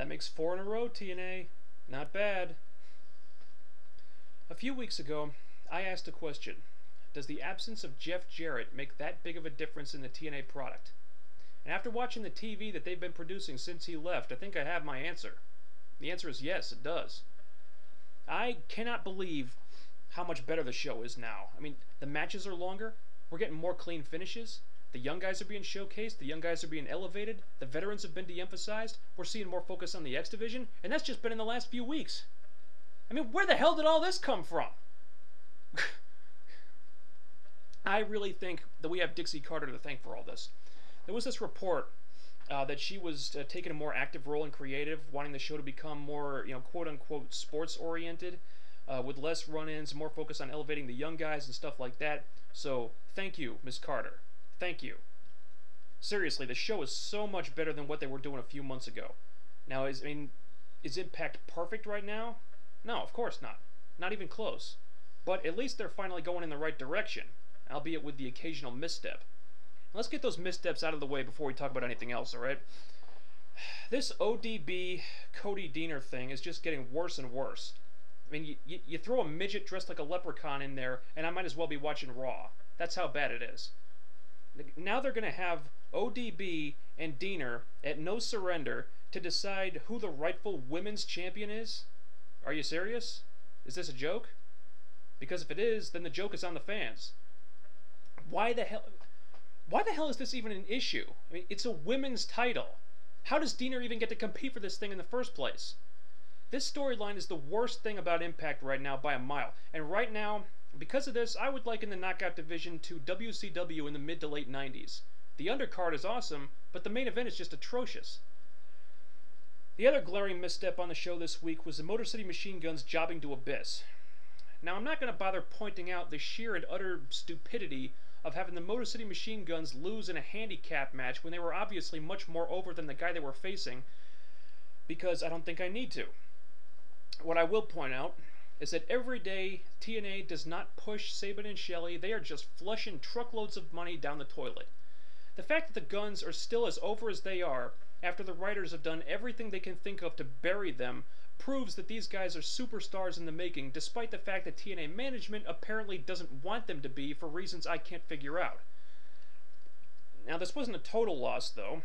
That makes 4 in a row, TNA. Not bad. A few weeks ago, I asked a question. Does the absence of Jeff Jarrett make that big of a difference in the TNA product? And after watching the TV that they've been producing since he left, I think I have my answer. The answer is yes, it does. I cannot believe how much better the show is now. I mean, the matches are longer, we're getting more clean finishes, the young guys are being showcased, the young guys are being elevated, the veterans have been de-emphasized, we're seeing more focus on the X Division, and that's just been in the last few weeks. I mean, where the hell did all this come from? I really think that we have Dixie Carter to thank for all this. There was this report that she was taking a more active role in creative, wanting the show to become more, quote-unquote sports-oriented, with less run-ins, more focus on elevating the young guys and stuff like that. So, thank you, Miss Carter. Thank you. Seriously, the show is so much better than what they were doing a few months ago. Now, is iMPACT perfect right now? No, of course not. Not even close. But at least they're finally going in the right direction, albeit with the occasional misstep. Let's get those missteps out of the way before we talk about anything else, alright? This ODB Cody Deaner thing is just getting worse and worse. I mean, you throw a midget dressed like a leprechaun in there, and I might as well be watching Raw. That's how bad it is. Now they're going to have ODB and Deaner at No Surrender to decide who the rightful women's champion is? Are you serious? Is this a joke? Because if it is, then the joke is on the fans. Why the hell is this even an issue? I mean, it's a women's title. How does Deaner even get to compete for this thing in the first place? This storyline is the worst thing about iMPACT right now by a mile. And right now, because of this, I would liken the Knockout division to WCW in the mid to late 90s. The undercard is awesome, but the main event is just atrocious. The other glaring misstep on the show this week was the Motor City Machine Guns jobbing to Abyss. Now, I'm not going to bother pointing out the sheer and utter stupidity of having the Motor City Machine Guns lose in a handicap match when they were obviously much more over than the guy they were facing, because I don't think I need to. What I will point out is that every day TNA does not push Sabin and Shelley, they are just flushing truckloads of money down the toilet. The fact that the Guns are still as over as they are, after the writers have done everything they can think of to bury them, proves that these guys are superstars in the making, despite the fact that TNA management apparently doesn't want them to be for reasons I can't figure out. Now, this wasn't a total loss, though.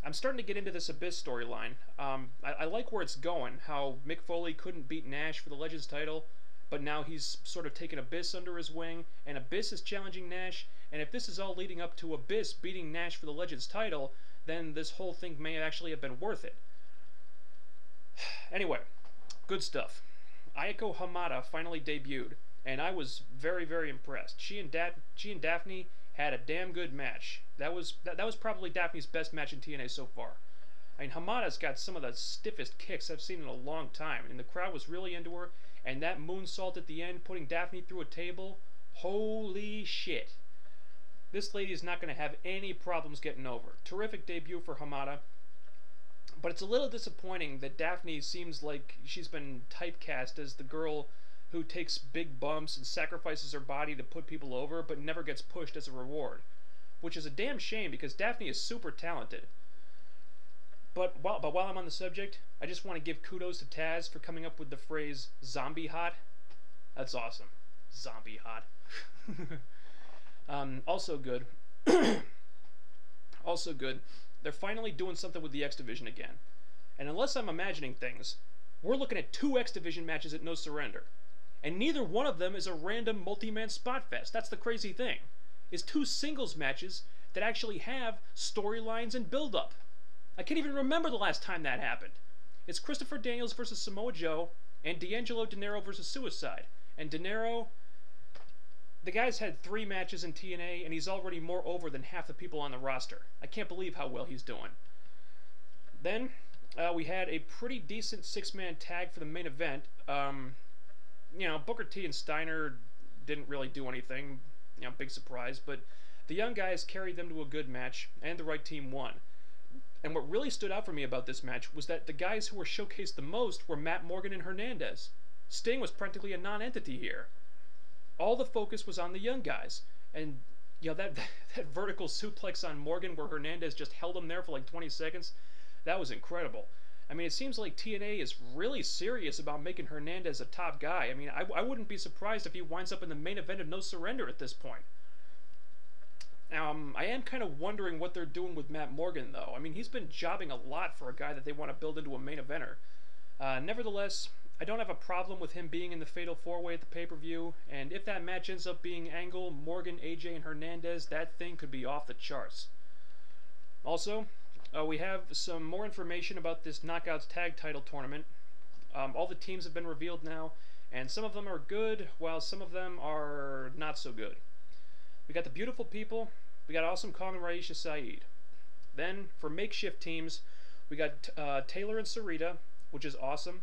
I'm starting to get into this Abyss storyline. I like where it's going, how Mick Foley couldn't beat Nash for the Legends title, but now he's sort of taken Abyss under his wing, and Abyss is challenging Nash, and if this is all leading up to Abyss beating Nash for the Legends title, then this whole thing may actually have been worth it. Anyway, good stuff. Ayako Hamada finally debuted, and I was very, very impressed. She and Daphne had a damn good match. That was probably Daphne's best match in TNA so far. I mean, Hamada's got some of the stiffest kicks I've seen in a long time, and the crowd was really into her, and that moonsault at the end, putting Daphne through a table, holy shit. This lady is not going to have any problems getting over. Terrific debut for Hamada, but it's a little disappointing that Daphne seems like she's been typecast as the girl who takes big bumps and sacrifices her body to put people over, but never gets pushed as a reward. Which is a damn shame, because Daphne is super talented. But while I'm on the subject, I just want to give kudos to Taz for coming up with the phrase, zombie hot. That's awesome. Zombie hot. Also good. Also good, they're finally doing something with the X Division again. And unless I'm imagining things, we're looking at 2 X Division matches at No Surrender. And neither one of them is a random multi-man spot fest. That's the crazy thing. Is 2 singles matches that actually have storylines and build-up. I can't even remember the last time that happened. It's Christopher Daniels versus Samoa Joe, and D'Angelo Dinero versus Suicide. And Dinero, the guy's had 3 matches in TNA, and he's already more over than half the people on the roster. I can't believe how well he's doing. Then, we had a pretty decent 6-man tag for the main event. Booker T and Steiner didn't really do anything. Big surprise, but the young guys carried them to a good match, and the right team won. And what really stood out for me about this match was that the guys who were showcased the most were Matt Morgan and Hernandez. Sting was practically a non-entity here. All the focus was on the young guys, and that vertical suplex on Morgan where Hernandez just held him there for like 20 seconds, that was incredible. I mean, it seems like TNA is really serious about making Hernandez a top guy. I mean, I wouldn't be surprised if he winds up in the main event of No Surrender at this point. I am kind of wondering what they're doing with Matt Morgan, though. I mean, he's been jobbing a lot for a guy that they want to build into a main eventer. Nevertheless, I don't have a problem with him being in the Fatal 4-Way at the pay-per-view, and if that match ends up being Angle, Morgan, AJ, and Hernandez, that thing could be off the charts. Also, we have some more information about this Knockouts Tag Title Tournament. All the teams have been revealed now, and some of them are good, while some of them are not so good. We got the Beautiful People, we got Awesome Kong and Raisha Saeed. Then, for makeshift teams, we got Taylor and Sarita, which is awesome.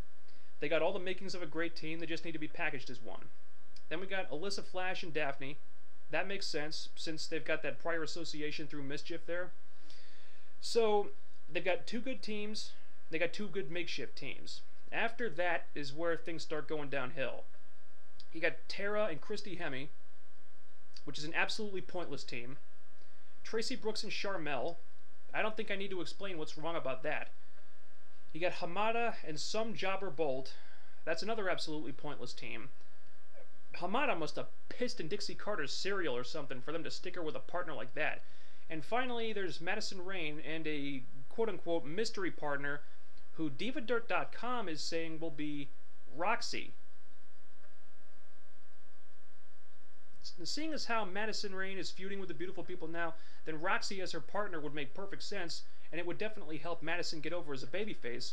They got all the makings of a great team, they just need to be packaged as one. Then we got Alyssa, Flash, and Daphne. That makes sense, since they've got that prior association through Mischief there. So, they've got two good teams, they got two good makeshift teams. After that is where things start going downhill. You got Tara and Christy Hemme, which is an absolutely pointless team. Tracy Brooks and Charmel. I don't think I need to explain what's wrong about that. You got Hamada and some Jobber Bolt. That's another absolutely pointless team. Hamada must have pissed in Dixie Carter's cereal or something for them to stick her with a partner like that. And finally, there's Madison Rayne and a quote-unquote mystery partner who DivaDirt.com is saying will be Roxy. Seeing as how Madison Rayne is feuding with the Beautiful People now, then Roxy as her partner would make perfect sense, and it would definitely help Madison get over as a babyface.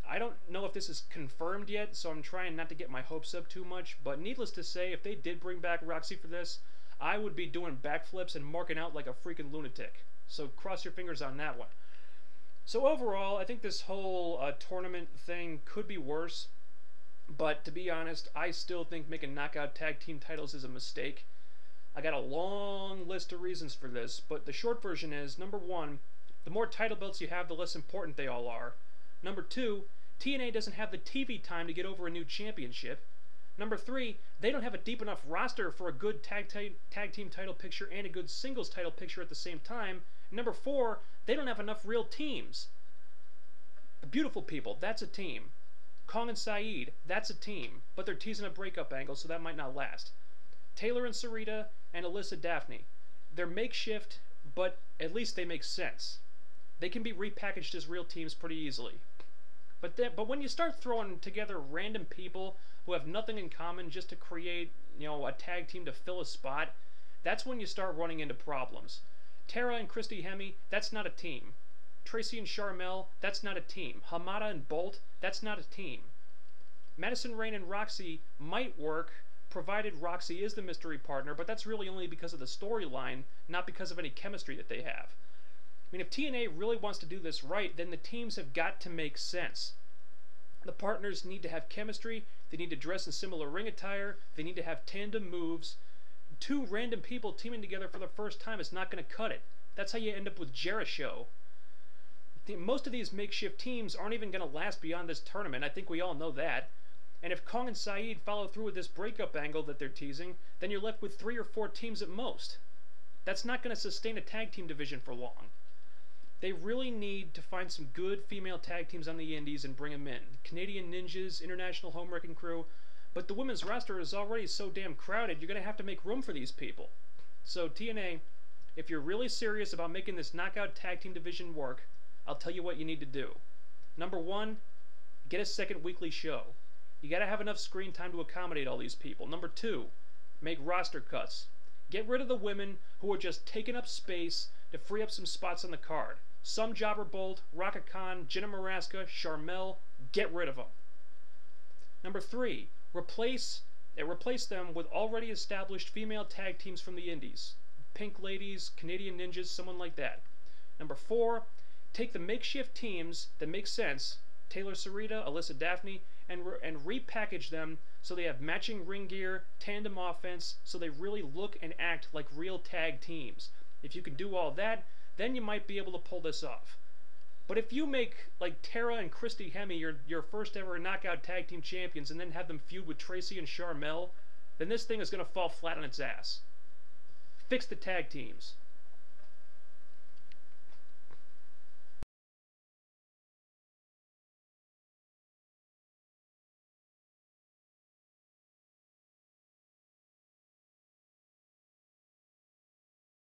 I don't know if this is confirmed yet, so I'm trying not to get my hopes up too much, but needless to say, if they did bring back Roxy for this, I would be doing backflips and marking out like a freaking lunatic. So cross your fingers on that one. So overall, I think this whole tournament thing could be worse. But to be honest, I still think making knockout tag team titles is a mistake. I got a long list of reasons for this, but the short version is, number one, the more title belts you have, the less important they all are. Number two, TNA doesn't have the TV time to get over a new championship. Number three, they don't have a deep enough roster for a good tag team title picture and a good singles title picture at the same time. Number four, they don't have enough real teams. The Beautiful People, that's a team. Kong and Saeed, that's a team, but they're teasing a breakup angle, so that might not last. Taylor and Sarita and Alyssa Daphne. They're makeshift, but at least they make sense. They can be repackaged as real teams pretty easily. But when you start throwing together random people who have nothing in common just to create, a tag team to fill a spot, that's when you start running into problems. Tara and Christy Hemme, that's not a team. Tracy and Charmel, that's not a team. Hamada and Bolt, that's not a team. Madison Rayne and Roxy might work, provided Roxy is the mystery partner, but that's really only because of the storyline, not because of any chemistry that they have. I mean, if TNA really wants to do this right, then the teams have got to make sense. The partners need to have chemistry, they need to dress in similar ring attire, they need to have tandem moves. Two random people teaming together for the first time is not going to cut it. That's how you end up with Jericho. Most of these makeshift teams aren't even going to last beyond this tournament. I think we all know that. And if Kong and Saeed follow through with this breakup angle that they're teasing, then you're left with 3 or 4 teams at most. That's not going to sustain a tag team division for long. They really need to find some good female tag teams on the indies and bring them in. Canadian Ninjas, International Home Wrecking Crew. But the women's roster is already so damn crowded, you're going to have to make room for these people. So TNA, if you're really serious about making this knockout tag team division work, I'll tell you what you need to do. Number one, get a second weekly show. You gotta have enough screen time to accommodate all these people. Number two, make roster cuts. Get rid of the women who are just taking up space to free up some spots on the card. Some Jobber Bolt, Raka Khan, Jenna Maraska, Charmel, get rid of them. Number three, replace them with already established female tag teams from the indies. Pink Ladies, Canadian Ninjas, someone like that. Number four, take the makeshift teams that make sense, Taylor Sarita, Alyssa Daphne, and repackage them so they have matching ring gear, tandem offense, so they really look and act like real tag teams. If you can do all that, then you might be able to pull this off. But if you make, like, Tara and Christy Hemme your first ever knockout tag team champions and then have them feud with Tracy and Charmel, then this thing is going to fall flat on its ass. Fix the tag teams.